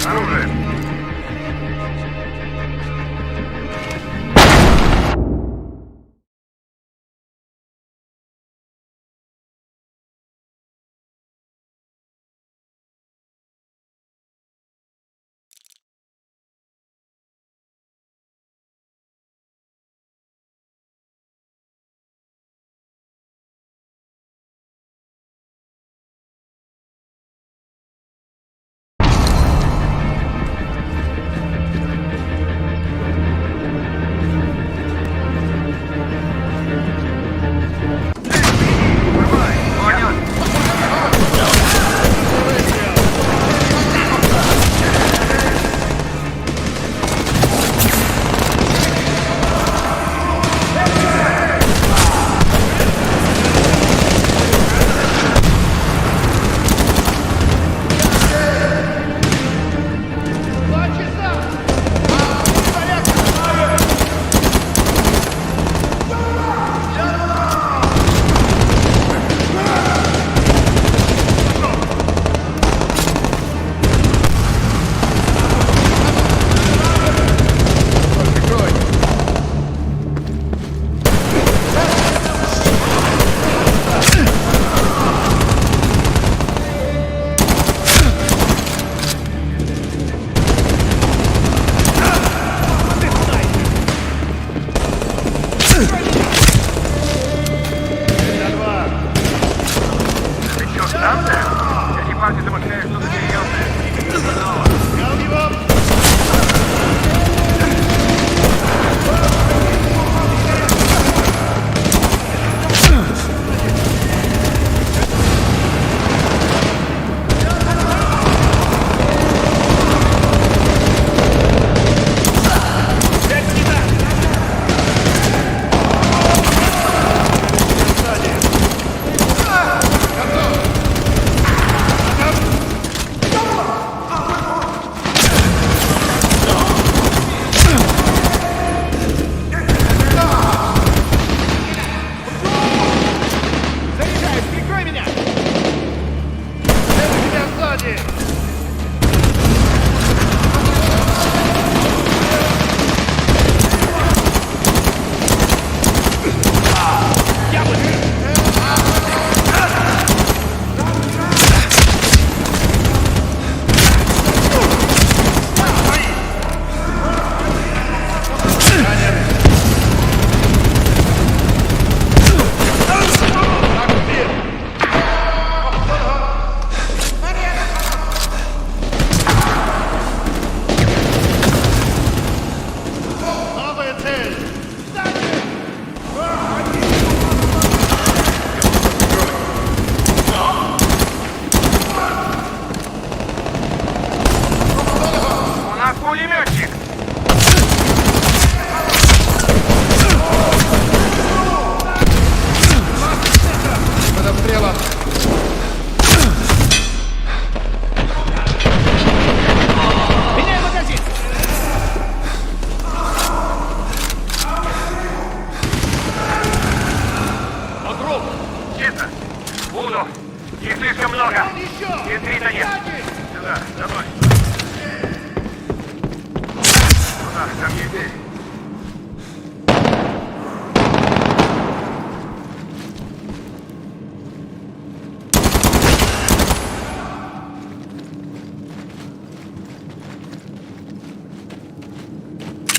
Оружие!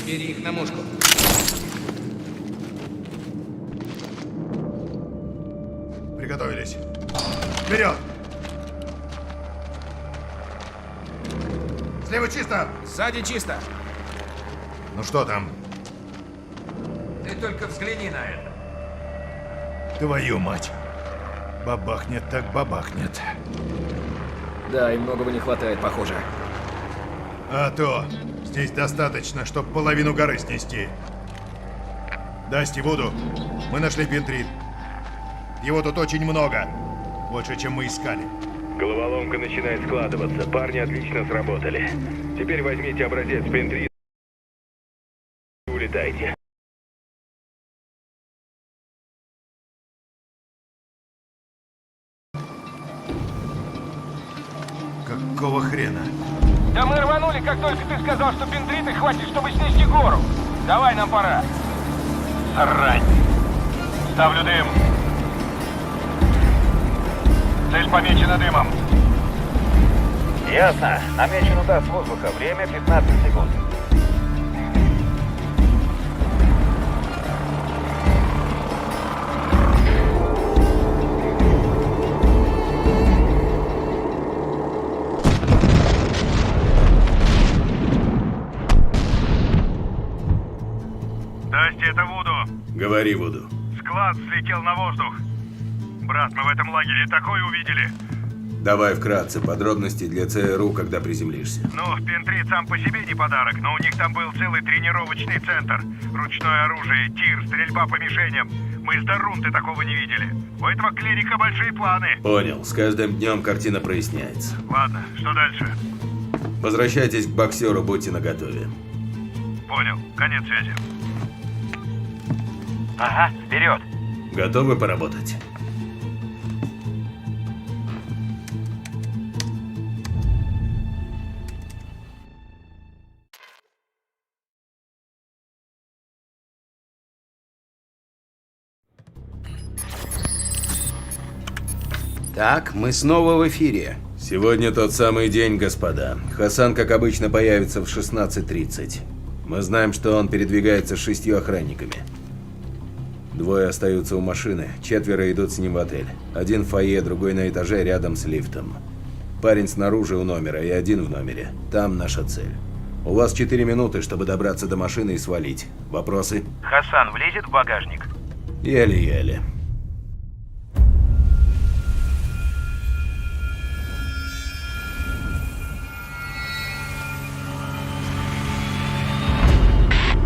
Бери их на мушку. Приготовились. Вперед! Слева чисто! Сзади чисто. Ну что там? Ты только взгляни на это. Твою мать! Бабахнет так бабахнет. Да, и многого не хватает, похоже. А то! Здесь достаточно, чтобы половину горы снести. Дасти Вуду, мы нашли Пентрит. Его тут очень много. Больше, чем мы искали. Головоломка начинает складываться. Парни отлично сработали. Теперь возьмите образец Пентрит и улетайте. Какого хрена? Да мы рванули! рванули, как только ты сказал, что пентриты хватит, чтобы снести гору. Давай, нам пора. Срань. Ставлю дым. Цель помечена дымом. Ясно. Намечен удар с воздуха. Время 15 секунд. Дасти, это Вуду. Говори, Вуду. Склад взлетел на воздух. Брат, мы в этом лагере такое увидели. Давай вкратце подробности для ЦРУ, когда приземлишься. Ну, Пентрит сам по себе не подарок, но у них там был целый тренировочный центр. Ручное оружие, тир, стрельба по мишеням. Мы с Дарунты такого не видели. У этого клирика большие планы. Понял. С каждым днем картина проясняется. Ладно, что дальше? Возвращайтесь к боксеру, будьте наготове. Понял. Конец связи. Ага, вперед. Готовы поработать? Так, мы снова в эфире. Сегодня тот самый день, господа. Хасан, как обычно, появится в 16:30. Мы знаем, что он передвигается с 6 охранниками. 2 остаются у машины, 4 идут с ним в отель. 1 в фойе, другой на этаже рядом с лифтом. Парень снаружи у номера и 1 в номере. Там наша цель. У вас 4 минуты, чтобы добраться до машины и свалить. Вопросы? Хасан влезет в багажник? Еле-еле.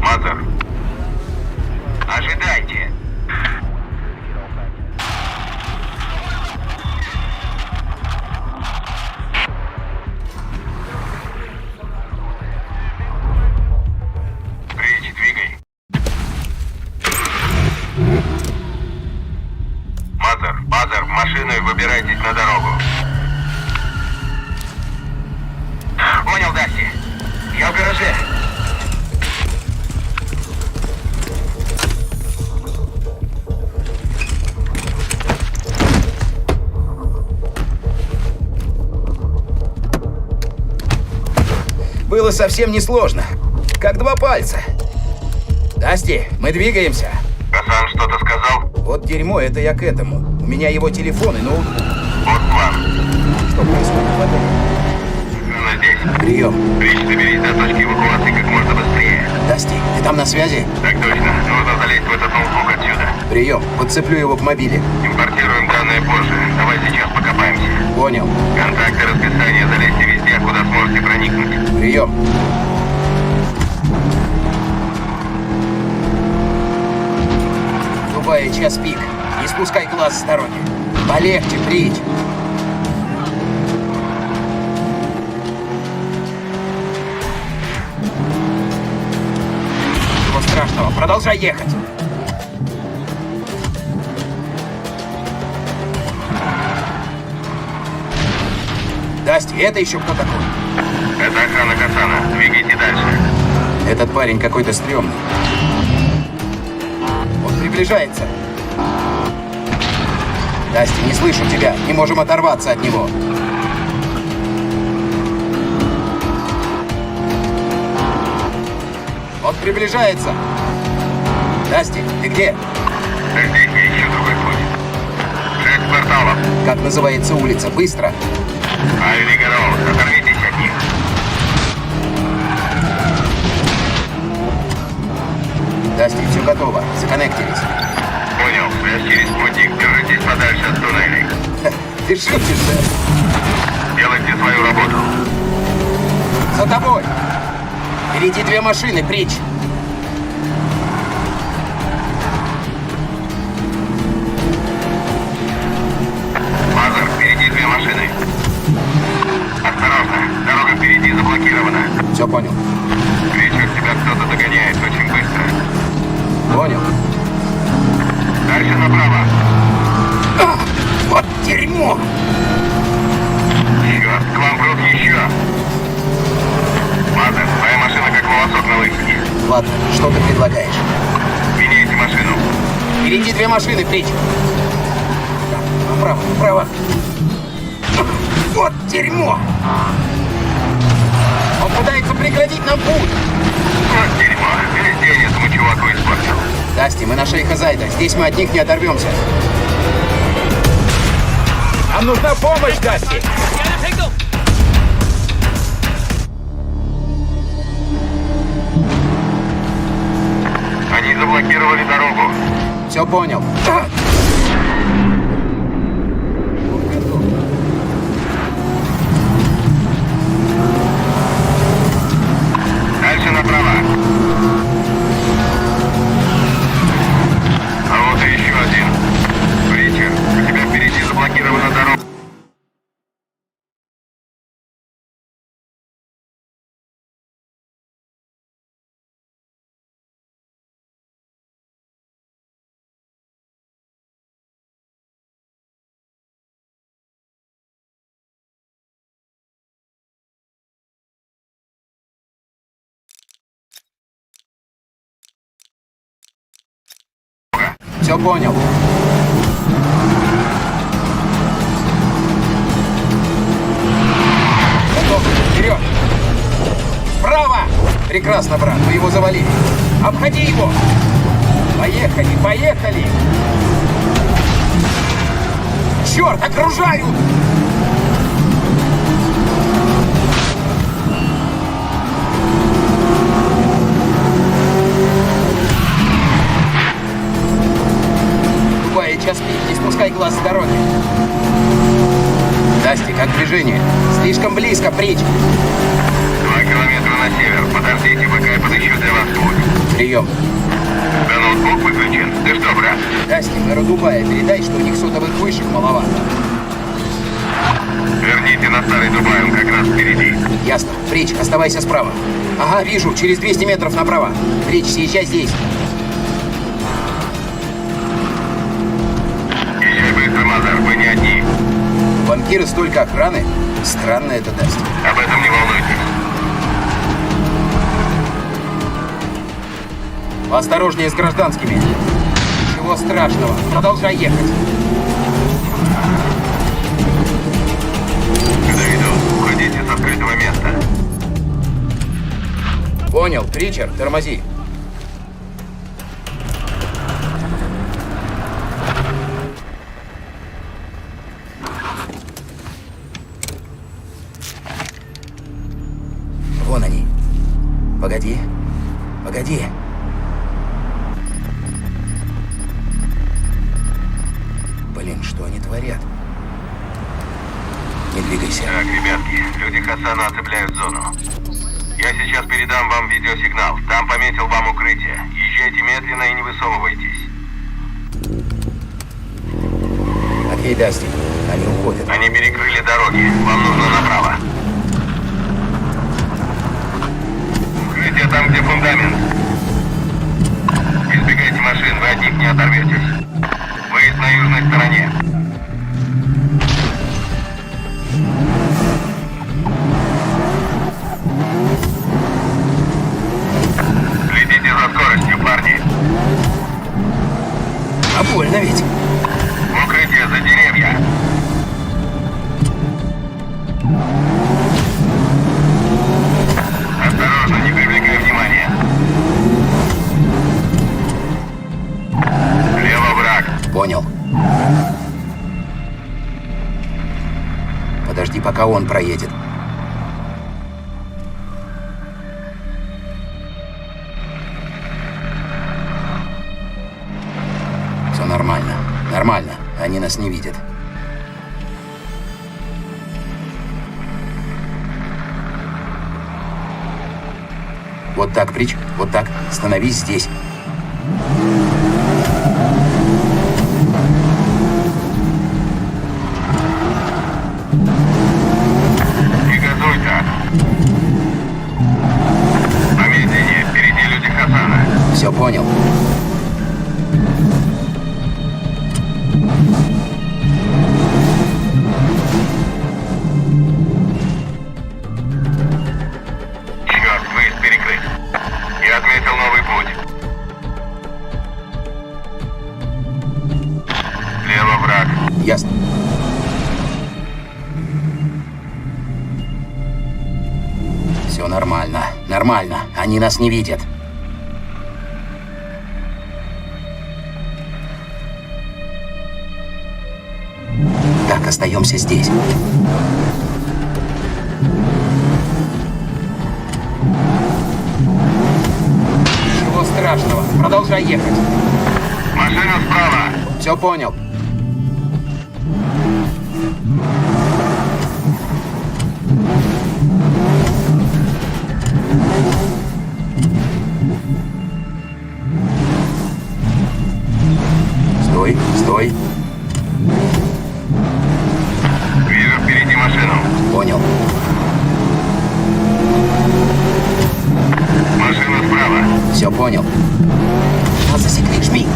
Мазер. Ожидайте. Рич, двигай. Мазер, в машину и выбирайтесь на дорогу. Понял, Дасти. Я в гараже. Было совсем несложно. Как 2 пальца. Дасти, мы двигаемся. Хасан что-то сказал? Вот дерьмо, это я к этому. У меня его телефон и ноутбук. Вот план. Что происходит в отеле? Она здесь. Прием. Рич, доберись до точки эвакуации как можно быстрее. Дасти, ты там на связи? Так точно. Нужно залезть в этот ноутбук отсюда. Прием. Подцеплю его к мобиле. Импортируем данные позже. Давай сейчас покопаемся. Понял. Контакты, расписание, залезьте везде, куда сможете проникнуть. Прием. Врубай час пик. Не спускай глаз с дороги. Полегче, Прич. Ничего страшного. Продолжай ехать. Дасти, это еще кто такой? Это охрана Хасана. Двигайте дальше. Этот парень какой-то стрёмный. Он приближается. Дасти, не слышу тебя. Не можем оторваться от него. Он приближается. Дасти, ты где? Так здесь я ищу другой путь. 6 кварталов. Как называется улица? Быстро. Айли Гароуз, оторвитесь от них. Дасти, все готово. Законнектились. Понял. Связь через спутник. Держитесь подальше от туннелей. Ты шутишь, да? Делайте свою работу. За тобой. Впереди 2 машины, Прич. Мазер, впереди 2 машины. Осторожно. Дорога впереди заблокирована. Все понял. Ричард, тебя кто-то догоняет очень быстро. Понял. Дальше направо. Вот дерьмо. Черт, к вам прут еще. Впереди 2 машины, Прич. Направо, направо. Вот дерьмо! Он пытается преградить нам путь. Вот дерьмо. Весь день этому чуваку испортил. Дасти, мы на шее Хазайда. Здесь мы от них не оторвемся. Нам нужна помощь, Дасти! Они заблокировали дорогу. Все понял. Дальше направо. А вот и еще один. Притчер, у тебя впереди заблокирована дорога. Все понял. Готов. Вперед! Справа! Прекрасно, брат, мы его завалили. Обходи его! Поехали, поехали! Черт, окружают! Час пик, не спускай глаз с дороги. Дасти, как движение? Слишком близко, Прич. 2 километра на север. Подождите, пока я подыщу для вас путь. Прием. Да ноутбук выключен. Ты что, брат? Дасти, мэру Дубая, передай, что у них сотовых вышек маловато. Верните на старый Дубай, он как раз впереди. Ясно. Прич, оставайся справа. Ага, вижу, через 200 метров направо. Прич, съезжай здесь. Езжай быстро, Мазар, вы не одни. Вампиры столько охраны. Странно это, Дасти. Об этом не волнуйтесь. Осторожнее с гражданскими. Ничего страшного. Продолжай ехать. Когда иду, уходите с открытого места. Понял. Причер, тормози. Вон они. Погоди. Погоди. Блин, что они творят? Не двигайся. Так, ребятки, люди Хасана оцепляют зону. Я сейчас передам вам видеосигнал. Там пометил вам укрытие. Езжайте медленно и не высовывайтесь. Окей, Дасти. Они уходят. Они перекрыли дороги. Вам нужно направо. Укрытие там, где фундамент. Избегайте машин, вы от них не оторветесь. Выезд на южной стороне. Следите за скоростью, парни. А больно ведь. Укрытие за деревья. Осторожно, не привлекай внимания. Лево враг. Понял. Подожди, пока он проедет. Все нормально. Нормально. Они нас не видят. Вот так, Прич. Вот так. Становись здесь. Не газуй так. Помедленнее. Впереди люди Хасана. Все понял. Черт, выезд перекрыт. Я отметил новый путь. Ясно. Все нормально. Нормально. Они нас не видят. Так, остаемся здесь. Ничего страшного. Продолжай ехать. Машина справа. Все понял. Стой, стой. Вижу впереди машину. Понял. Машина справа. Все понял. Нас засекли, жми.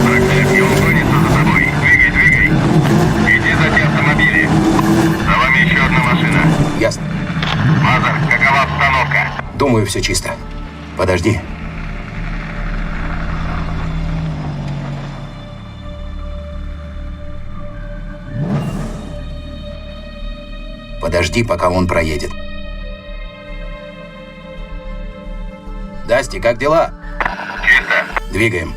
Проклятье, он гонится за тобой. Двигай, двигай. Иди за те автомобили. За вами еще одна машина. Ясно. Мазар, какова обстановка? Думаю, все чисто. Подожди. Подожди, пока он проедет. Дасти, как дела? Чисто. Двигаем.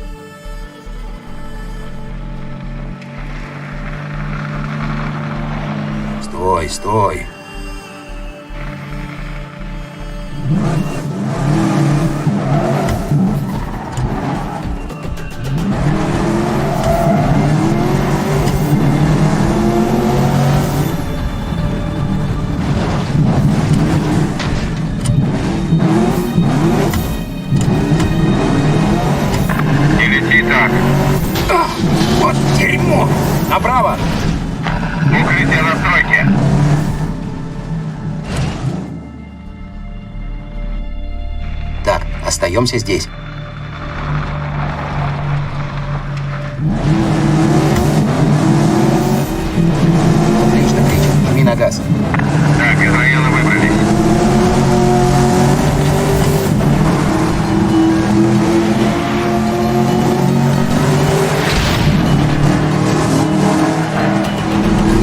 Стой, стой. Не лети так. Вот дерьмо! Направо! Укрытие на стройке. Так, остаемся здесь. Отлично, Крич. Жми на газ. Так, из района выбрались.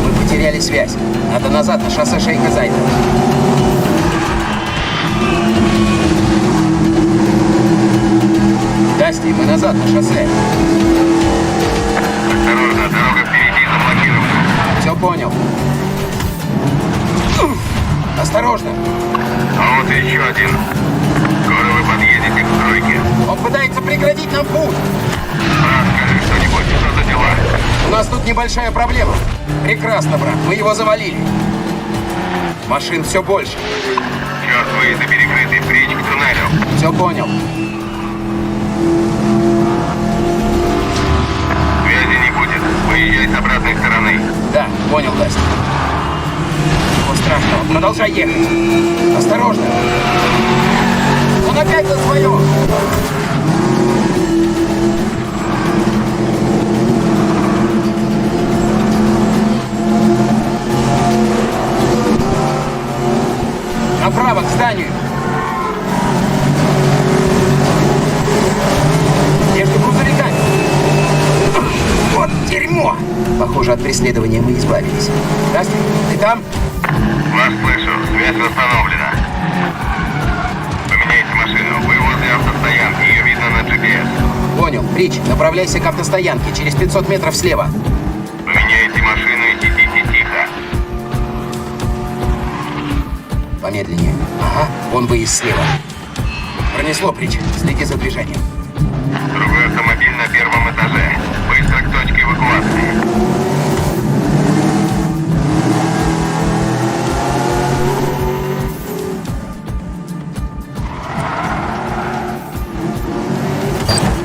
Мы потеряли связь. Надо назад на шоссе Шейха Зайда. Дасти, мы назад на шоссе. Осторожно, дорога впереди заблокирована. Все понял. Осторожно. А вот еще один. Скоро вы подъедете к стройке. Он пытается преградить нам путь. Брат, скажи что-нибудь, что за дела? У нас тут небольшая проблема. Прекрасно, брат. Мы его завалили. Машин все больше. Черт, выезды перекрыты, причь к туннелю. Все понял. Связи не будет. Выезжай с обратной стороны. Да, понял, Дасти. Ничего страшного. Продолжай ехать. Осторожно. Он опять на своем. Направо, к зданию. Между грузовиками. Вот дерьмо! Похоже, от преследования мы избавились. Дасти, ты там? Вас слышу. Связь восстановлена. Поменяйте машину. Вы возле автостоянки. Ее видно на GPS. Понял. Рич, направляйся к автостоянке. Через 500 метров слева. Поменяйте машину и сидите тихо. Помедленнее. Ага, вон выезд слева. Пронесло, Прич. Следи за движением. Другой автомобиль на первом этаже. Быстро к точке эвакуации.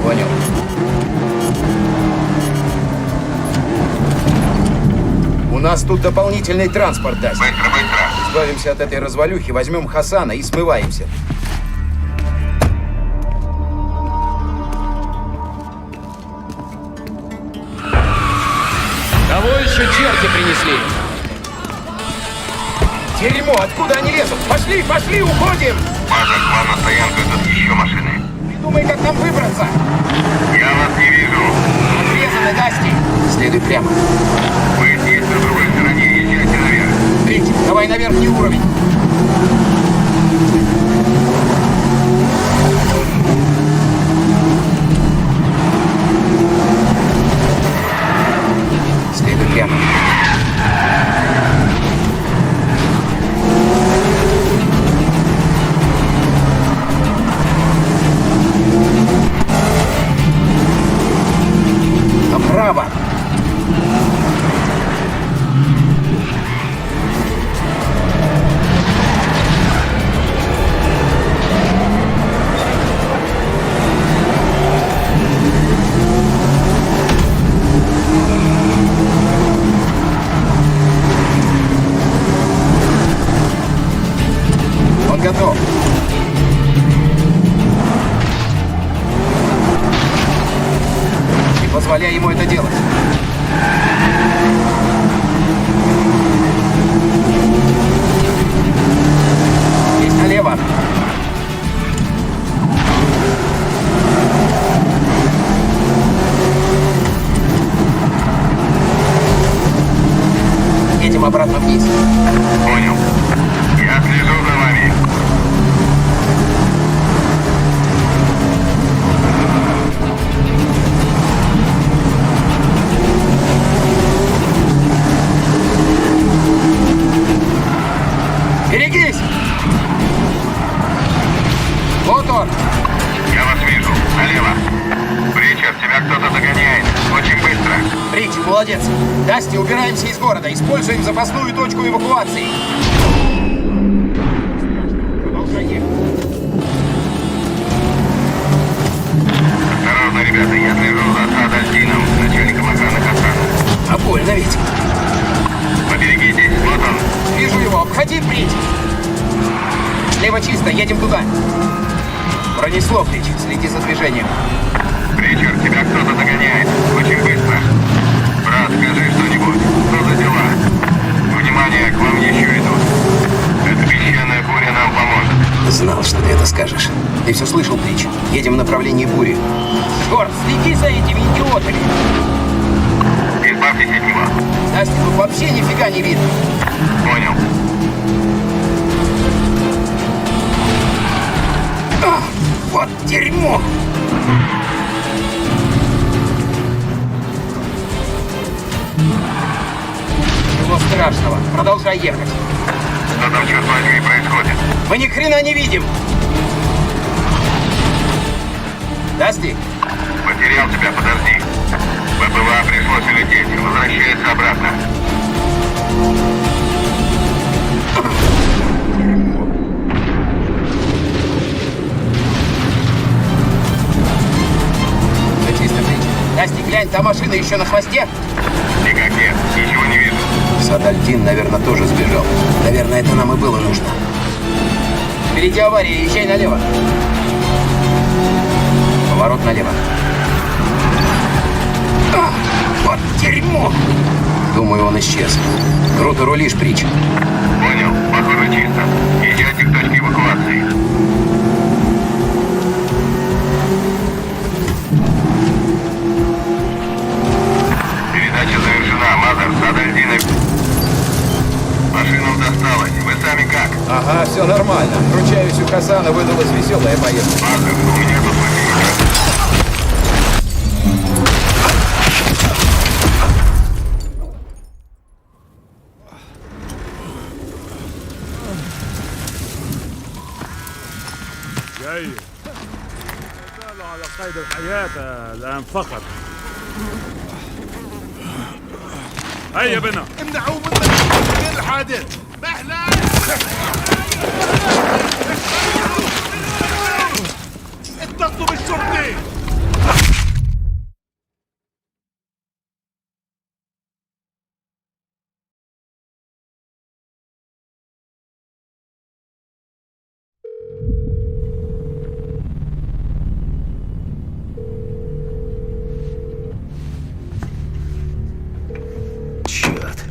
Понял. У нас тут дополнительный транспорт, Дасти. Быстро, быстро. Избавимся от этой развалюхи, возьмем Хасана и смываемся. Кого еще черти принесли? Дерьмо, откуда они лезут? Пошли, пошли, уходим! Мазар, к вам на стоянку идут еще машины. Придумай, как нам выбраться. Я вас не вижу. Отрезаны, Дасти. Следуй прямо. Давай на верхний уровень. Следуй прямо. Направо. Он готов. Не позволяй ему это делать. Здесь налево. Едем обратно вниз. Понял. Я слежу за вами. Берегись! Вот он! Я вас вижу. Налево. Причард, тебя кто-то догоняет. Очень быстро. Рич, молодец! Дасти, убираемся из города. Используем запасную точку эвакуации. Продолжай ехать. Осторожно, ребята, я слежу за Адальтином, начальником охраны Хасана. А больно ведь. Поберегитесь, вот он. Вижу его. Обходи, Рич! Слева чисто. Едем туда. Пронесло, Рич. Следи за движением. Причард, тебя кто-то догоняет. Очень быстро. Брат, скажи что-нибудь. Что за дела? Внимание, к вам еще идут. Эта песчаная буря нам поможет. Знал, что ты это скажешь. Ты все слышал, Рич? Едем в направлении бури. Шкорт, следи за этими идиотами. Избавьтесь от него. Дасти, тут вообще нифига не видно. Понял. Ах, вот дерьмо! Ничего страшного. Продолжай ехать. Что там, черт возьми, происходит? Мы ни хрена не видим. Дасти, Потерял тебя, подожди. БПЛА пришлось улететь. Возвращается обратно. все чисто, Рич. Дасти, глянь, та машина еще на хвосте. Никак нет, ничего не вижу. Садальдин, наверное, тоже сбежал. Наверное, это нам и было нужно. Впереди авария, езжай налево. Поворот налево. А, вот дерьмо! Думаю, он исчез. Круто рулишь, Прич. Понял, похоже чисто. Езжайте к точке эвакуации. Передача завершена. Мазер, Садальдин и... Машину досталось. Вы сами как? Ага, все нормально. Ручаюсь, у Хасана выдалась веселая поездка. Мазер, у меня тут возникла. جاي زالوا على قيد الحياة الآن فقط. هيا بنا امنعوا من الحادث. مهلا. اتصلوا بالشرطة. Черт.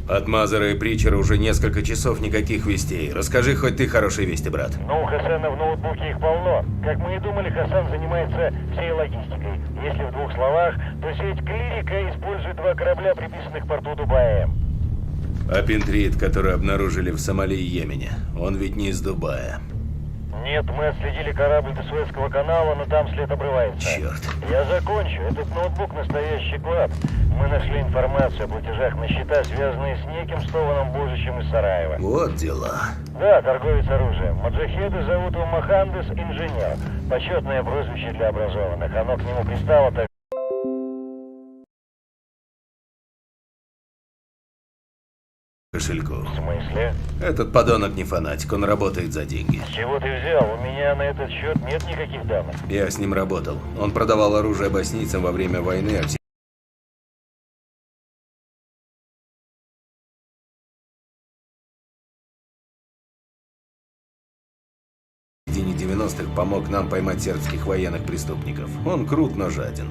От Мазера и Причера уже несколько часов никаких вестей. Расскажи хоть ты хорошие вести, брат. Ну, у Хасана в ноутбуке их полно. Как мы и думали, Хасан занимается всей логистикой. Если в двух словах, то сеть Клирика использует два корабля, приписанных к порту Дубая-М. А пентрит, который обнаружили в Сомали и Йемене, он ведь не из Дубая. Нет, мы отследили корабль до Суэцкого канала, но там след обрывается. Черт. Я закончу. Этот ноутбук настоящий клад. Мы нашли информацию о платежах на счета, связанные с неким Стованом Божичем из Сараева. Вот дела. Да, торговец оружием. Маджахеды зовут его Мохандес Инженер. Почетное прозвище для образованных. Оно к нему пристало так... Кошельку. В смысле? Этот подонок не фанатик, он работает за деньги. С чего ты взял? У меня на этот счет нет никаких данных. Я с ним работал. Он продавал оружие боснийцам во время войны, а в середине 90-х помог нам поймать сербских военных преступников. Он крут, но жаден.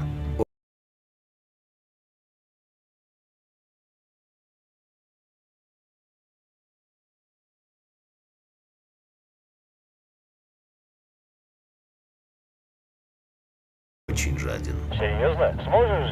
Очень жаден. Серьезно? Сможешь